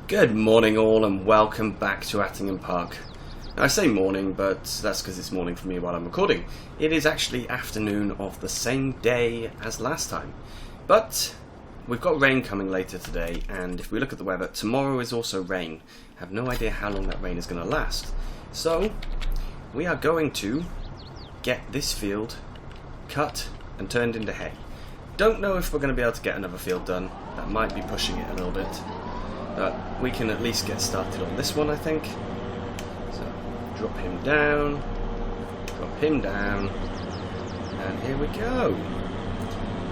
Good morning all and welcome back to Attingham Park. Now, I say morning, but that's because it's morning for me while I'm recording. It is actually afternoon of the same day as last time. But we've got rain coming later today, and if we look at the weather, tomorrow is also rain. I have no idea how long that rain is going to last. So we are going to get this field cut and turned into hay. Don't know if we're going to be able to get another field done. That might be pushing it a little bit. But we can at least get started on this one, I think. So, drop him down, and here we go.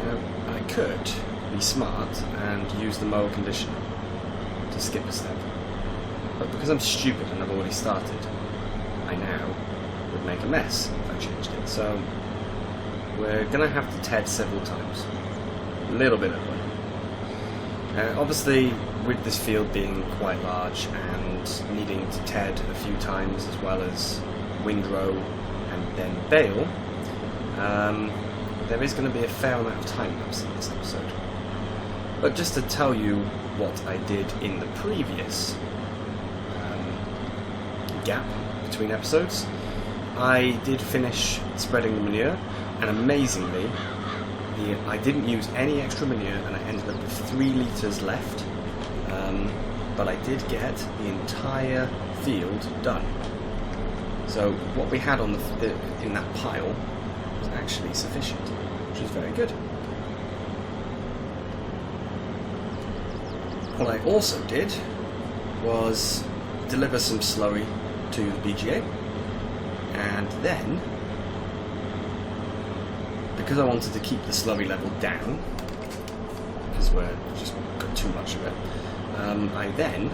Now, I could be smart and use the mower conditioner to skip a step. But because I'm stupid and I've already started, I now would make a mess if I changed it. So, we're going to have to TED several times. A little bit of one. Obviously, with this field being quite large and needing to TED a few times as well as windrow and then bale, there is going to be a fair amount of time lapse in this episode. But just to tell you what I did in the previous gap between episodes, I did finish spreading the manure, and amazingly, I didn't use any extra manure and I ended up with 3 litres left. But I did get the entire field done. So what we had on in that pile was actually sufficient, which is very good. What I also did was deliver some slurry to the BGA, and then, because I wanted to keep the slurry level down, because we're just got too much of it, I then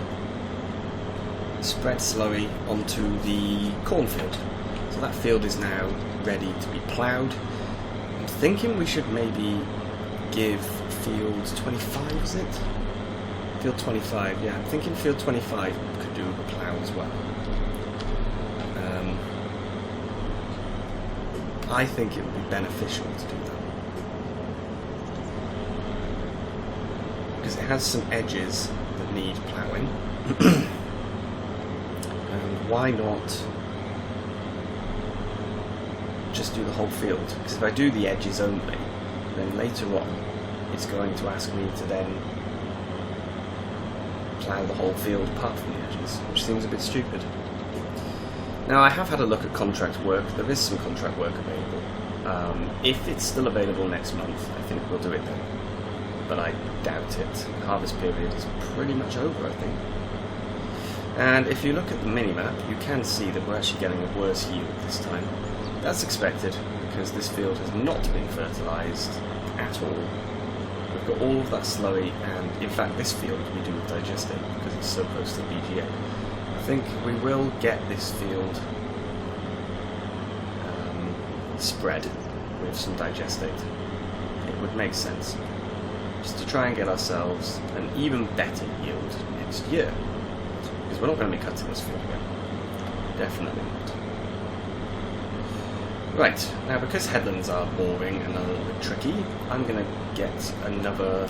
spread slurry onto the cornfield. So that field is now ready to be ploughed. I'm thinking we should maybe give field 25, is it? Field 25, yeah, I'm thinking field 25 could do a plough as well. I think it would be beneficial to do that. Because it has some edges that need ploughing. And why not just do the whole field? Because if I do the edges only, then later on it's going to ask me to then plough the whole field apart from the edges, which seems a bit stupid. Now, I have had a look at contract work. There is some contract work available. If it's still available next month, I think we'll do it then. But I doubt it. The harvest period is pretty much over, I think. And if you look at the mini-map, you can see that we're actually getting a worse yield this time. That's expected, because this field has not been fertilised at all. We've got all of that slurry, and in fact this field we do with digestate, because it's so close to the BGA. I think we will get this field spread with some digestate. It would make sense, just to try and get ourselves an even better yield next year, because we're not going to be cutting this field again. Definitely not. Right, now because headlands are boring and a little bit tricky, I'm going to get another,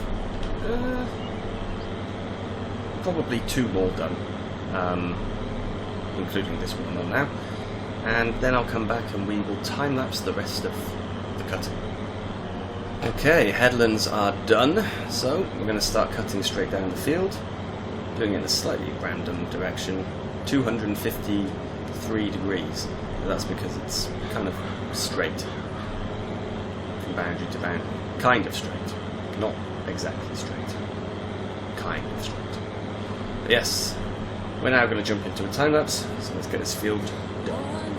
probably 2 more done. Including this one I'm on now, and then I'll come back and we will time-lapse the rest of the cutting. Okay, headlands are done, so we're going to start cutting straight down the field, doing it in a slightly random direction, 253 degrees, but that's because it's kind of straight from boundary to boundary, kind of straight, not exactly straight, kind of straight, but yes. We're now going to jump into a time-lapse, so let's get this field done.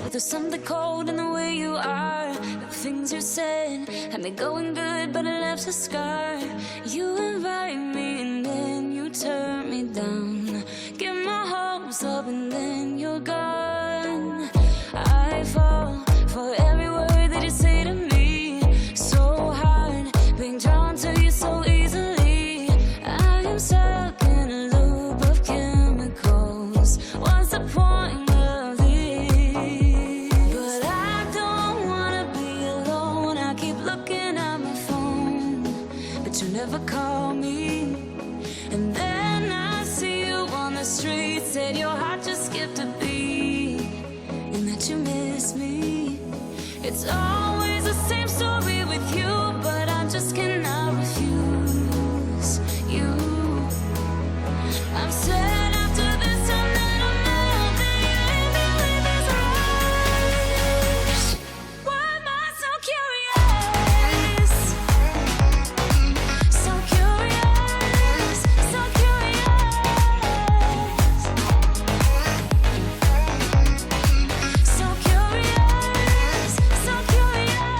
But there's something cold in the way you are. The things you said had me going good, but it left a scar. You invite me and then you turn me down. Get my hopes up and then you're gone. I fall for every word that you say to me. So hard, being drawn to you so easily. I am stuck in a loop of chemicals. What's the point of this? But I don't wanna be alone. I keep looking at my phone, but you never call me. And then I It's always the same story with you, but I just cannot refuse you. I'm sad after this time that I'm out, that you leave me with this rush. Why am I so curious? So curious, so curious. So curious, so curious.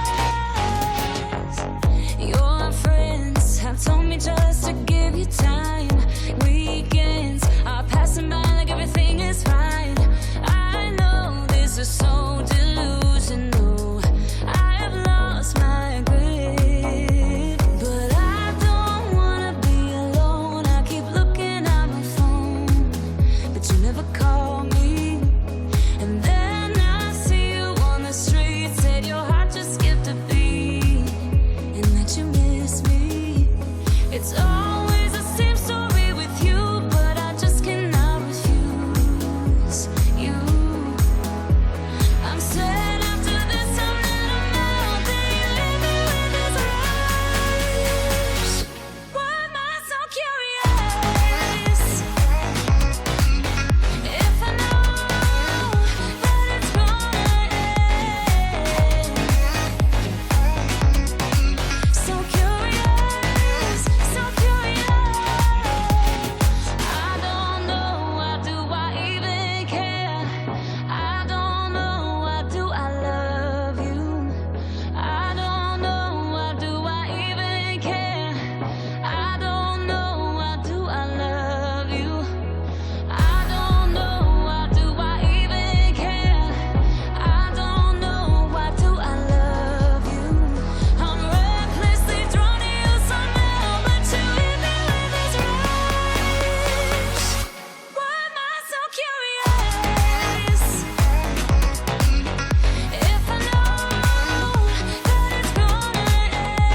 Your friends have told me just to give you time. Weekends are passing by like everything is fine. I know this is so delusional. I have lost my grip, but I don't wanna be alone. I keep looking at my phone, but you never call me. And then I see you on the street, said your heart just skipped a beat, and that you miss me. It's always the same story with you, but I just cannot refuse you. I'm sad after this time that I'm out, that you leave me with this rush. Why am I so curious? If I know that it's gonna end. So curious, so curious. I don't know, why do I even care? I don't know, why do I love you? I don't know, why do I even care? I don't know, why do I love you? I don't know, why do I even care? I don't know, why do I love you? I'm recklessly drawn to you somehow, but you leave me with this rush. Why am I so curious? If I know that it's gonna end.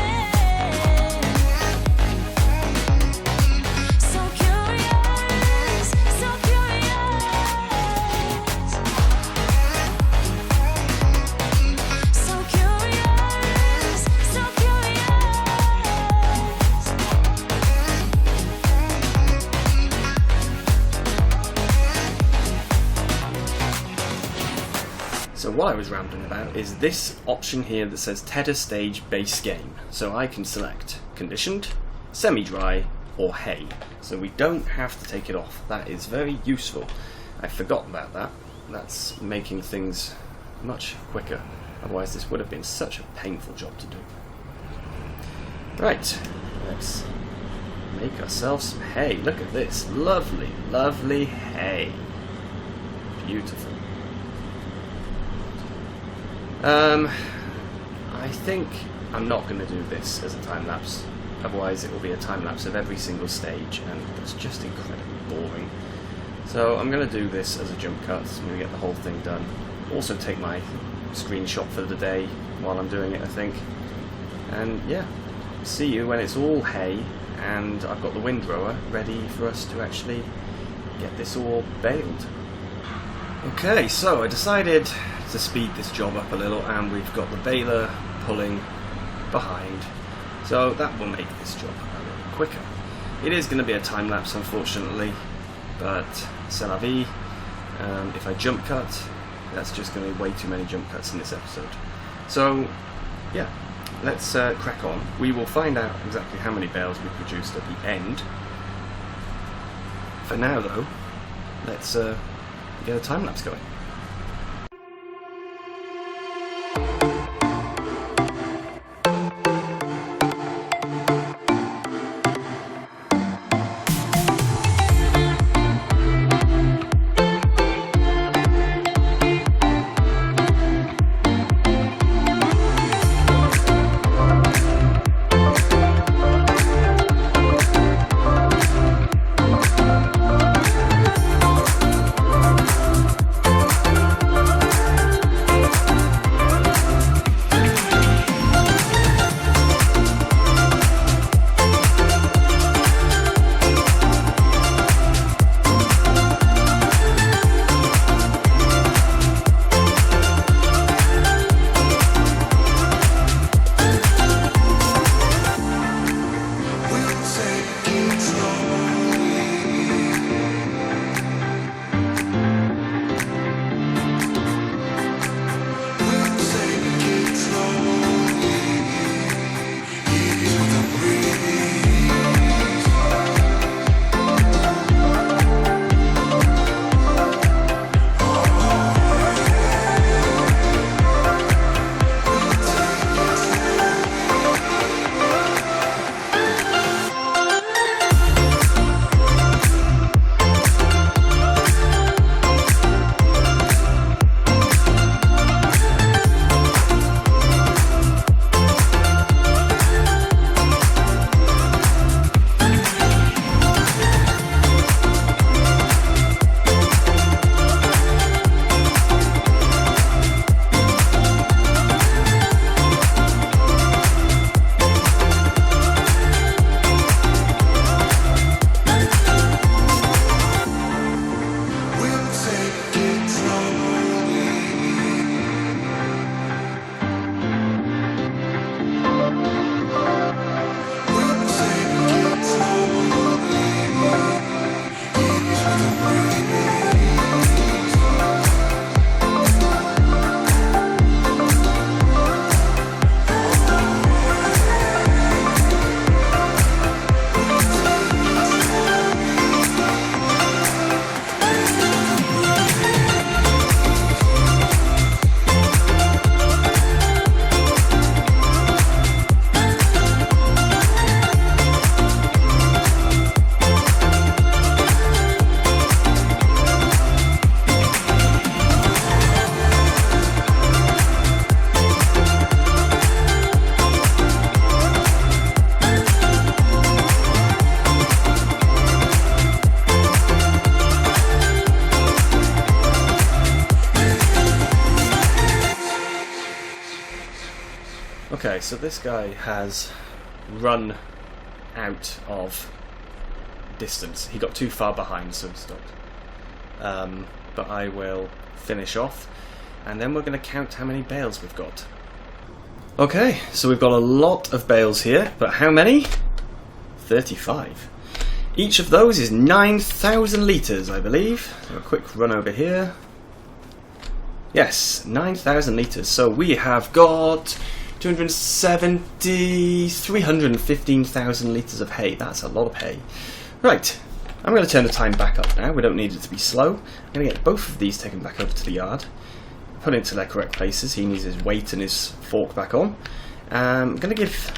So curious, so curious. So curious, so curious. So what I was rambling about is this option here that says Tedder Stage Base Game. So I can select Conditioned, Semi-Dry, or Hay. So we don't have to take it off. That is very useful. I forgot about that. That's making things much quicker. Otherwise this would have been such a painful job to do. Right, let's make ourselves some hay. Look at this. Lovely, lovely hay. Beautiful. I think I'm not going to do this as a time lapse, otherwise it will be a time lapse of every single stage, and that's just incredibly boring. So I'm going to do this as a jump cut. I'm going to get the whole thing done. Also take my screenshot for the day while I'm doing it, I think. And yeah, see you when it's all hay and I've got the windrower ready for us to actually get this all baled. Okay, so I decided to speed this job up a little, and we've got the baler pulling behind, so that will make this job a little quicker. It is going to be a time lapse, unfortunately, but c'est la vie. If I jump cut, that's just going to be way too many jump cuts in this episode. So yeah, let's crack on. We will find out exactly how many bales we produced at the end. For now though, let's get a time lapse going. Okay, so this guy has run out of distance. He got too far behind, so he stopped. But I will finish off, and then we're going to count how many bales we've got. Okay, so we've got a lot of bales here, but how many? 35. Each of those is 9,000 litres, I believe. So a quick run over here. Yes, 9,000 litres. So we have got 315,000 litres of hay. That's a lot of hay. Right, I'm going to turn the time back up now. We don't need it to be slow. I'm going to get both of these taken back over to the yard. Put it into their correct places. He needs his weight and his fork back on. I'm going to give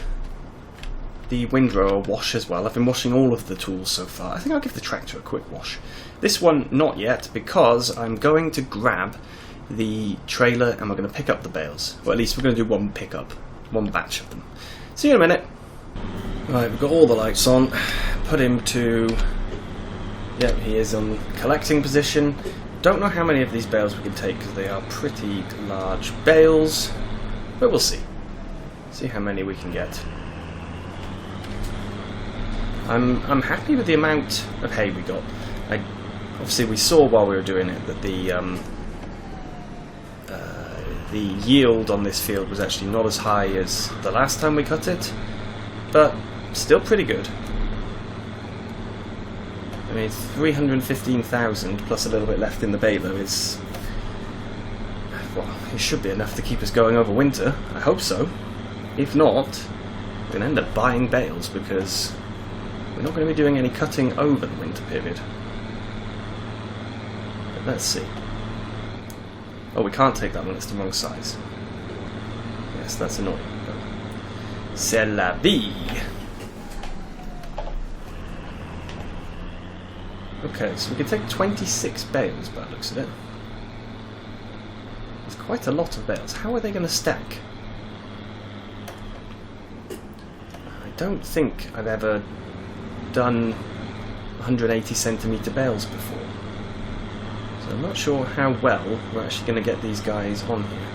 the windrow a wash as well. I've been washing all of the tools so far. I think I'll give the tractor a quick wash. This one not yet, because I'm going to grab the trailer and we're going to pick up the bales. Or at least we're going to do one pickup, one batch of them. See you in a minute. Right, we've got all the lights on. Put him to... Yep, he is on collecting position. Don't know how many of these bales we can take because they are pretty large bales, but we'll see. See how many we can get. I'm happy with the amount of hay we got. Obviously we saw while we were doing it that the yield on this field was actually not as high as the last time we cut it, but still pretty good. I mean, 315,000 plus a little bit left in the baler is... well, it should be enough to keep us going over winter. I hope so. If not, we're going to end up buying bales because we're not going to be doing any cutting over the winter period. But let's see. Oh, we can't take that one, it's the wrong size. Yes, that's annoying. C'est la vie! Okay, so we can take 26 bales by the looks of it. It's quite a lot of bales. How are they going to stack? I don't think I've ever done 180 centimetre bales before. So I'm not sure how well we're actually going to get these guys on here.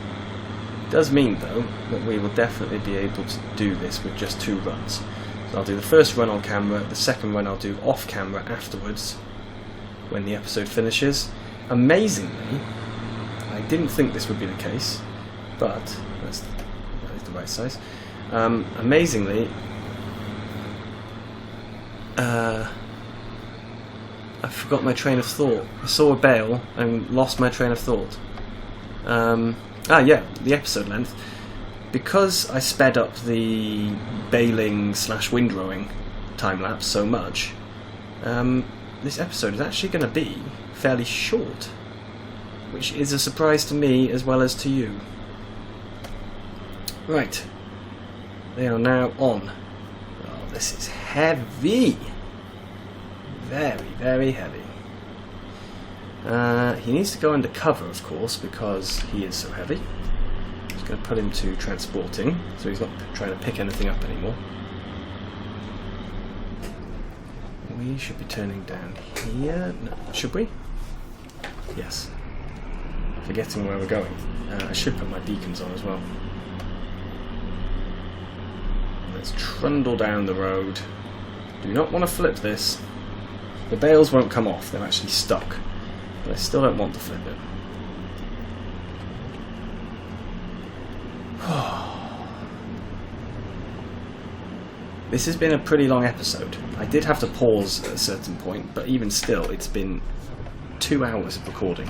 It does mean, though, that we will definitely be able to do this with just 2 runs. So I'll do the first run on camera, the second run I'll do off camera afterwards, when the episode finishes. Amazingly, I didn't think this would be the case, but that is the right size. Amazingly, I forgot my train of thought. I saw a bale and lost my train of thought. Yeah, the episode length. Because I sped up the baling / windrowing time lapse so much, this episode is actually going to be fairly short, which is a surprise to me as well as to you. Right, they are now on. Oh, this is heavy. Very, very heavy. He needs to go under cover, of course, because he is so heavy. Just going to put him to transporting, so he's not trying to pick anything up anymore. We should be turning down here. No, should we? Yes. Forgetting where we're going. I should put my beacons on as well. Let's trundle down the road. Do not want to flip this. The bales won't come off, they're actually stuck. But I still don't want to flip it. This has been a pretty long episode. I did have to pause at a certain point, but even still, it's been 2 hours of recording.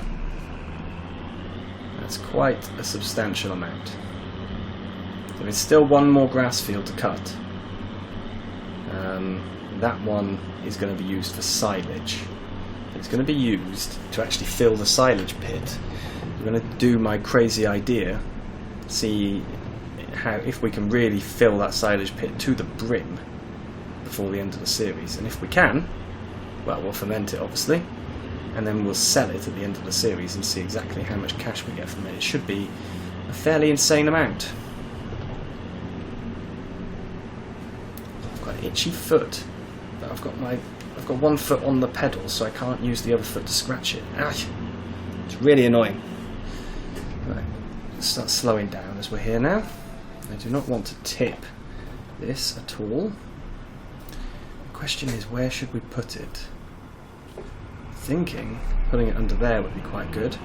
That's quite a substantial amount. There is still one more grass field to cut. That one is going to be used for silage. It's going to be used to actually fill the silage pit. I'm going to do my crazy idea, see if we can really fill that silage pit to the brim before the end of the series. And if we can, well, we'll ferment it obviously, and then we'll sell it at the end of the series and see exactly how much cash we get from it. It should be a fairly insane amount. I've got an itchy foot, but I've got one foot on the pedal, so I can't use the other foot to scratch it. It's really annoying. Right, let's start slowing down as we're here now. I do not want to tip this at all. The question is, where should we put it? Thinking putting it under there would be quite good.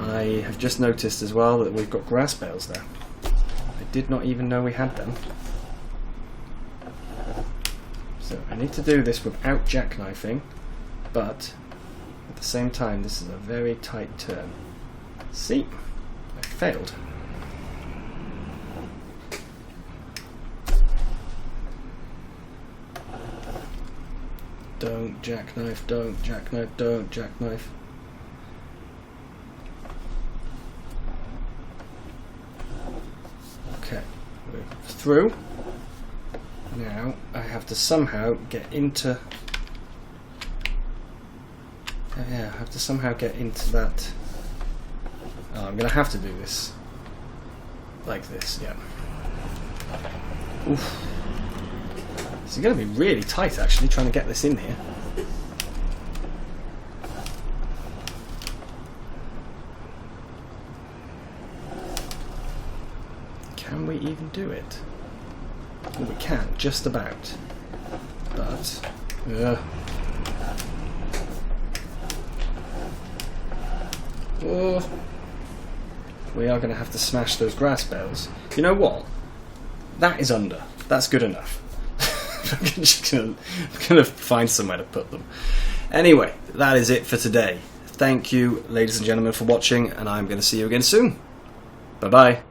I have just noticed as well that we've got grass bales there. I did not even know we had them. So I need to do this without jackknifing, but at the same time this is a very tight turn. See? I failed. Don't jackknife, don't jackknife, don't jackknife. Okay, we're through. Now I have to somehow get into... yeah, I have to somehow get into that... oh, I'm going to have to do this. Like this, yeah. Oof. It's going to be really tight actually, trying to get this in here. Can we even do it? Well, we can, just about. But... oh, we are going to have to smash those grass bales. You know what? That is under. That's good enough. I'm just going to find somewhere to put them. Anyway, that is it for today. Thank you, ladies and gentlemen, for watching, and I'm going to see you again soon. Bye-bye.